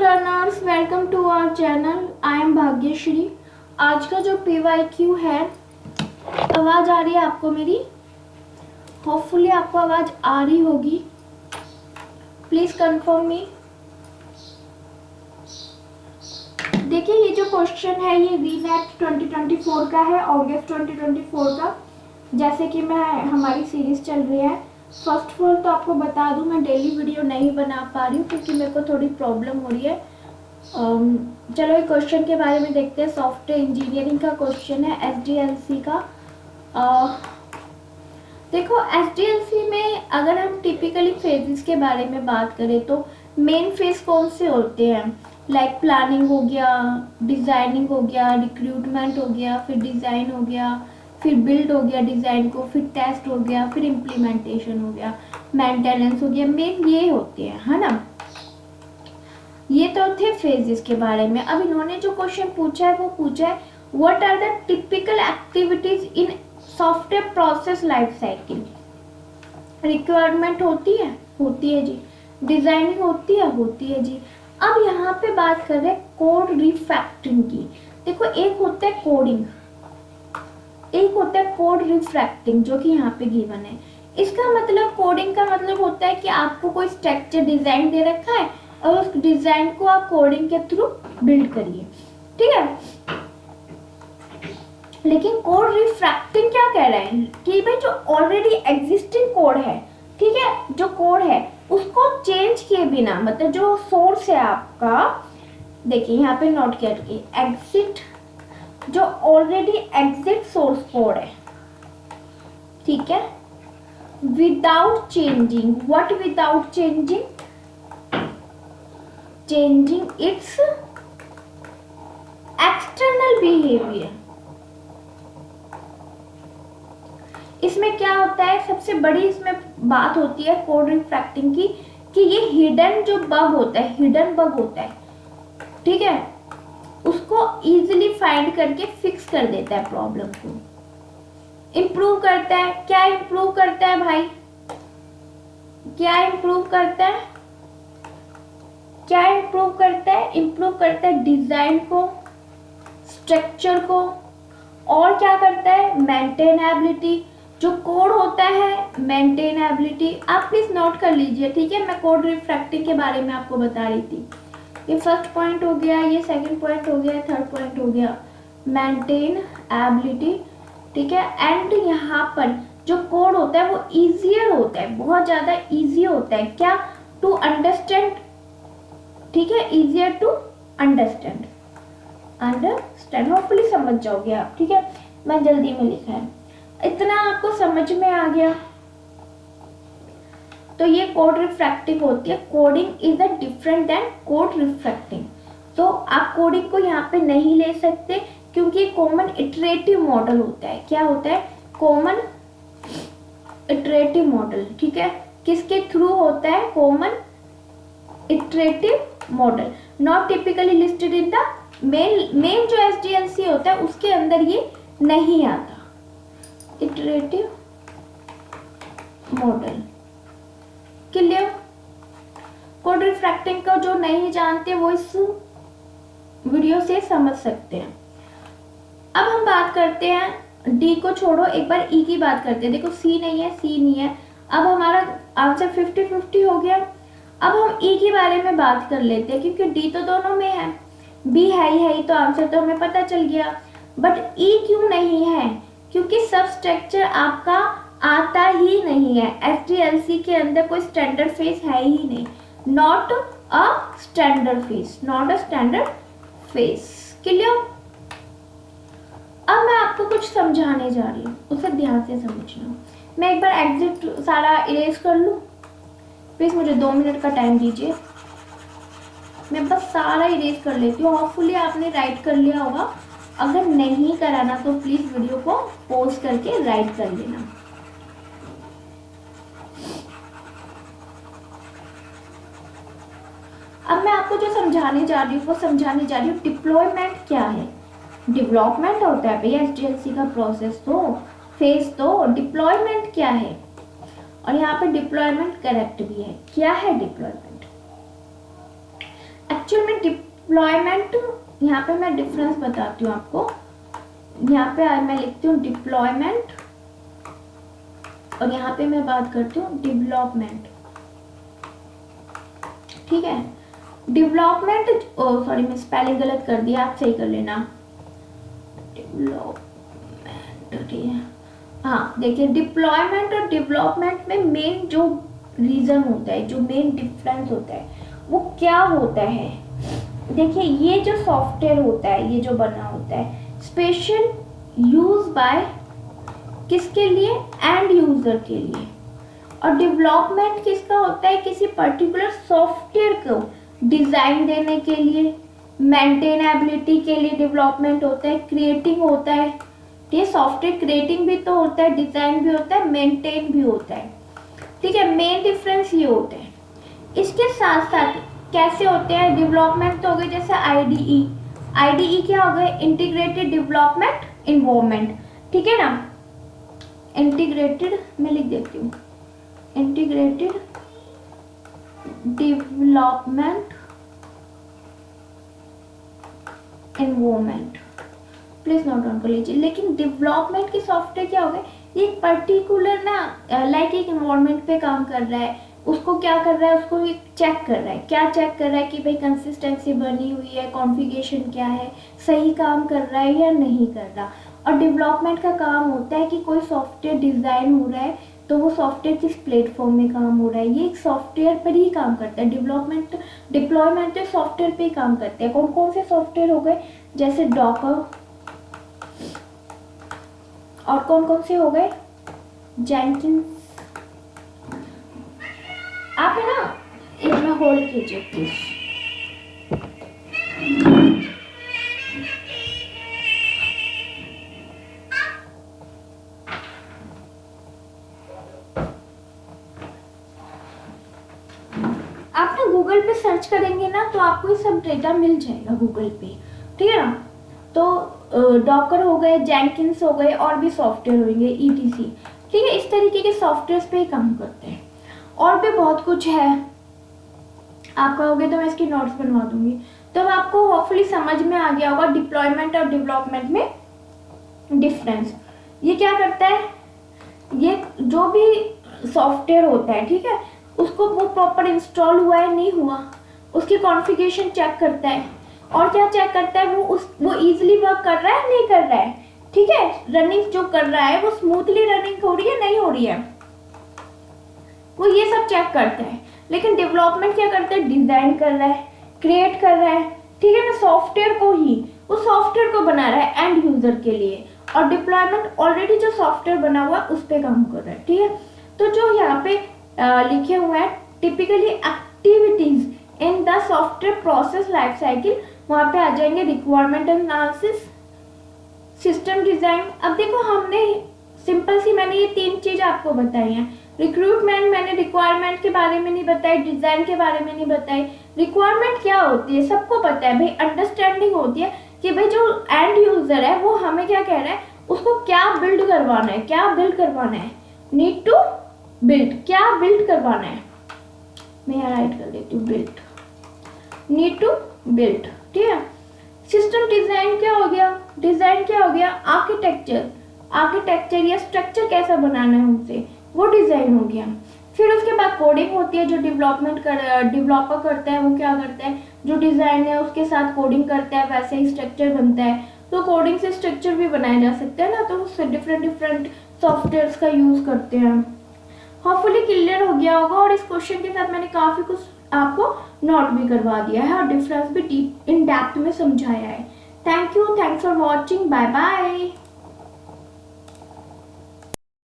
Learners, welcome to our channel. I am Bhagyashree. आज का जो PYQ है, आवाज़ आ रही है आपको मेरी? होपफुली आपको आवाज़ आ रही होगी। Please confirm me. देखिए, ये जो क्वेश्चन है ये रीनेट 2024 का है, अगस्त 2024 का। जैसे कि हमारी सीरीज चल रही है। फर्स्ट ऑफ ऑल तो आपको बता दूं, मैं डेली वीडियो नहीं बना पा रही हूँ क्योंकि मेरे को थोड़ी प्रॉब्लम हो रही है। चलो एक क्वेश्चन के बारे में देखते हैं। सॉफ्टवेयर इंजीनियरिंग का क्वेश्चन है, SDLC का। देखो, SDLC में अगर हम टिपिकली फेजेस के बारे में बात करें तो मेन फेज कौन से होते हैं? लाइक प्लानिंग हो गया, डिज़ाइनिंग हो गया, रिक्रूटमेंट हो गया, फिर डिज़ाइन हो गया, फिर बिल्ड हो गया डिज़ाइन को, फिर टेस्ट हो गया, फिर इम्प्लीमेंटेशन हो गया, मेंटेनेंस हो गया। मेन ये होते हैं, है ना। ये तो थे फेजेस के बारे में। अब इन्होंने जो क्वेश्चन पूछा है वो पूछा है what are the typical activities in software process life cycle. Requirement होती है जी। डिजाइनिंग होती है जी। अब यहाँ पे बात कर रहे हैं कोड रिफैक्टरिंग की। देखो, एक होता है कोडिंग, एक होता है कोड रिफ्रैक्टिंग, जो कि यहाँ पे गिवन है। इसका मतलब, कोडिंग का मतलब होता है कि आपको कोई स्ट्रक्चर डिजाइन दे रखा है और उस डिजाइन को आप कोडिंग के थ्रू बिल्ड करिए, ठीक है। लेकिन कोड रिफ्रैक्टिंग क्या कह रहे हैं कि भाई जो ऑलरेडी एग्जिस्टिंग कोड है, ठीक है, जो कोड है उसको चेंज किए बिना, मतलब जो सोर्स है आपका, देखिए यहाँ पे नोट किया एग्जिट, जो ऑलरेडी एग्जिट सोर्स कोड है, ठीक है, without changing, what without changing it's external behaviour. इसमें क्या होता है, सबसे बड़ी इसमें बात होती है कोड रिफ्रैक्टिंग की, कि ये हिडन जो बग होता है, हिडन बग होता है, ठीक है, उसको इजीली फाइंड करके फिक्स कर देता है, प्रॉब्लम को इम्प्रूव करता है। क्या इम्प्रूव करता है भाई? क्या इम्प्रूव करता है? क्या इम्प्रूव करता है? इम्प्रूव करता है डिजाइन को, स्ट्रक्चर को, और क्या करता है? मेंटेनेबिलिटी। जो कोड होता है, मेंटेनेबिलिटी, आप प्लीज नोट कर लीजिए, ठीक है। मैं कोड रिफ्रैक्टिंग के बारे में आपको बता रही थी। ये फर्स्ट पॉइंट हो गया, ये सेकंड पॉइंट हो गया, थर्ड पॉइंट हो गया मेंटेनेबिलिटी, ठीक है। एंड यहाँ पर जो कोड होता है वो इजियर होता है, बहुत ज्यादा इजी होता है। क्या? टू अंडरस्टैंड, ठीक है, इजियर टू अंडरस्टैंड। होपफुली समझ जाओगे आप, ठीक है। मैं जल्दी में लिखा है, इतना आपको समझ में आ गया। तो ये कोड रिफ्रैक्टिंग होती है। Coding is a different than code refracting. तो आप कोडिंग को यहाँ पे नहीं ले सकते क्योंकि कॉमन इटरेटिव मॉडल होता है। क्या होता है? कॉमन इटरेटिव मॉडल, ठीक है। किसके थ्रू होता है? Common iterative model, not typically listed in the main जो SDLC होता है उसके अंदर ये नहीं आता, iterative model. Clear? Code refracting को जो नहीं जानते वो इस वीडियो से समझ सकते हैं। अब हम बात करते हैं, डी को छोड़ो, एक बार ई की बात करते हैं। देखो, सी नहीं है, सी नहीं है। अब हमारा आंसर 50-50 हो गया। अब हम ई के बारे में बात कर लेते हैं क्योंकि डी तो दोनों में है, बी है ही, तो आंसर तो हमें पता चल गया। बट ई क्यों नहीं है? क्योंकि सब स्ट्रक्चर आपका आता ही नहीं है। SDLC के अंदर कोई स्टैंडर्ड फेस है ही नहीं, not a standard face, not a standard face. Clear? अब मैं आपको कुछ समझाने जा रही हूँ, उसे ध्यान से समझना। मैं एक बार एग्जिट सारा इरेज कर लूँ, प्लीज मुझे 2 मिनट का टाइम दीजिए। मैं बस सारा इरेज कर लेती हूँ। होपफुली आपने राइट कर लिया होगा, अगर नहीं कराना तो प्लीज वीडियो को पॉज करके राइट कर लेना। अब मैं आपको जो समझाने जा रही हूँ वो समझाने जा रही हूँ डिप्लॉयमेंट क्या है। डेवलपमेंट होता है भैया SDLC का प्रोसेस, तो फेज तो डिप्लॉयमेंट क्या है। और यहाँ पे डिप्लॉयमेंट करेक्ट भी है। क्या है डिप्लॉयमेंट? एक्चुअल में डिप्लॉयमेंट, यहाँ पे मैं डिफरेंस बताती हूँ आपको। यहाँ पे मैं लिखती हूँ डिप्लॉयमेंट और यहाँ पे मैं बात करती हूँ डेवलपमेंट। ठीक है, डेवलपमेंट, सॉरी मैं स्पेलिंग गलत कर दिया, आप सही कर लेना। डेवलपमेंट, ठीक है। हाँ देखिए, डिप्लॉयमेंट और डेवलपमेंट में मेन जो रीजन होता है, जो मेन डिफरेंस होता है वो क्या होता है। देखिए ये जो सॉफ्टवेयर होता है, ये जो बना होता है स्पेशल यूज बाय किसके लिए, एंड यूजर के लिए। और डेवलपमेंट किसका होता है, किसी पर्टिकुलर सॉफ्टवेयर को डिजाइन देने के लिए, मेंटेनेबिलिटी के लिए डेवलपमेंट होता है, क्रिएटिंग होता है। ये सॉफ्टवेयर क्रिएटिंग भी तो होता है, डिजाइन भी होता है, मेंटेन भी होता है। ठीक है, मेन डिफरेंस ये होता है। इसके साथ साथ कैसे होते हैं डेवलपमेंट, तो हो गए जैसे आईडीई। आईडीई क्या हो गए, इंटीग्रेटेड डेवलपमेंट इन्वायरमेंट। ठीक है ना, इंटीग्रेटेड, मैं लिख देती हूँ, integrated development environment, please note down कर लीजिए। लेकिन डेवलपमेंट की सॉफ्टवेयर क्या हो गए, ये एक पर्टिकुलर ना लाइक एक इन्वायरमेंट पे काम कर रहा है, उसको क्या कर रहा है, उसको चेक कर रहा है। क्या चेक कर रहा है कि भाई कंसिस्टेंसी बनी हुई है, कॉन्फ़िगरेशन क्या है, सही काम कर रहा है या नहीं कर रहा। और डेवलपमेंट का काम होता है कि कोई सॉफ्टवेयर डिज़ाइन हो रहा है तो वो सॉफ्टवेयर किस प्लेटफॉर्म में काम हो रहा है, ये एक सॉफ्टवेयर पर ही काम करता है। डेवलपमेंट, डिप्लॉयमेंट तो सॉफ्टवेयर पे ही काम करते हैं। कौन कौन से सॉफ्टवेयर हो गए, जैसे डॉकर, और कौन कौन से हो गए, जेंकिंस। आप है ना, एक में होल्ड कीजिए प्लीज। आप ना गूगल पे सर्च करेंगे ना तो आपको ये सब डेटा मिल जाएगा गूगल पे। ठीक है ना, तो डॉकर हो गए, जेंकिंस हो गए, और भी सॉफ्टवेयर होंगे ईटीसी। ठीक है, इस तरीके के सॉफ्टवेयर पे ही काम करते हैं। और भी बहुत कुछ है, आप कहोगे तो मैं इसकी नोट्स बनवा दूंगी। तो आपको होपफुली समझ में आ गया होगा डिप्लॉयमेंट और डेवलपमेंट में डिफरेंस। ये क्या करता है, ये जो भी सॉफ्टवेयर होता है, ठीक है, उसको वो प्रॉपर इंस्टॉल हुआ है नहीं हुआ, उसकी कॉन्फ़िगरेशन चेक करता है। और क्या चेक करता है, वो इजीली वर्क कर रहा है नहीं कर रहा है। ठीक है, रनिंग जो कर रहा है वो स्मूथली रनिंग हो रही है नहीं हो रही है, वो ये सब चेक करता है। लेकिन डेवलपमेंट क्या करता है, डिजाइन कर रहा है, क्रिएट कर रहा है। ठीक है ना, सॉफ्टवेयर को ही, वो सॉफ्टवेयर को बना रहा है एंड यूजर के लिए। और डिप्लॉयमेंट ऑलरेडी जो सॉफ्टवेयर बना हुआ है उस पर काम कर रहा है। ठीक है, तो जो यहाँ पे लिखे हुए हैं typically activities in the software process life cycle, वहाँ पे आ जाएंगे रिक्वायरमेंट एनालिसिस, सिस्टम डिजाइन। अब देखो हमने सिंपल सी, मैंने ये 3 चीज आपको बताई हैं। रिक्रूटमेंट मैंने रिक्वायरमेंट के बारे में नहीं बताई, डिजाइन के बारे में नहीं बताई। रिक्वायरमेंट क्या होती है सबको पता है भाई, अंडरस्टैंडिंग होती है कि भाई जो एंड यूजर है वो हमें क्या कह रहा है, उसको क्या बिल्ड करवाना है, क्या बिल्ड करवाना है, नीड टू बिल्ड, क्या बिल्ड करवाना है। मैं यहाँ राइट कर देती हूँ, बिल्ड, नीड टू बिल्ड। ठीक है, सिस्टम डिजाइन क्या हो गया, डिजाइन क्या हो गया, आर्किटेक्चर, आर्किटेक्चर या स्ट्रक्चर कैसा बनाना है उसे, वो डिजाइन हो गया। फिर उसके बाद कोडिंग होती है, जो डेवलपर करता है वो क्या करता है, जो डिजाइन है उसके साथ कोडिंग करता है, वैसे ही स्ट्रक्चर बनता है। तो कोडिंग से स्ट्रक्चर भी बनाया जा सकता है ना, तो उससे डिफरेंट सॉफ्टवेयर्स का यूज करते हैं। होपफुली क्लियर हो गया होगा, और इस क्वेश्चन के साथ मैंने काफी कुछ आपको नोट भी करवा दिया है और डिफरेंस भी डीप इन डेप्थ में समझाया है। Thank you, thanks for watching, bye bye.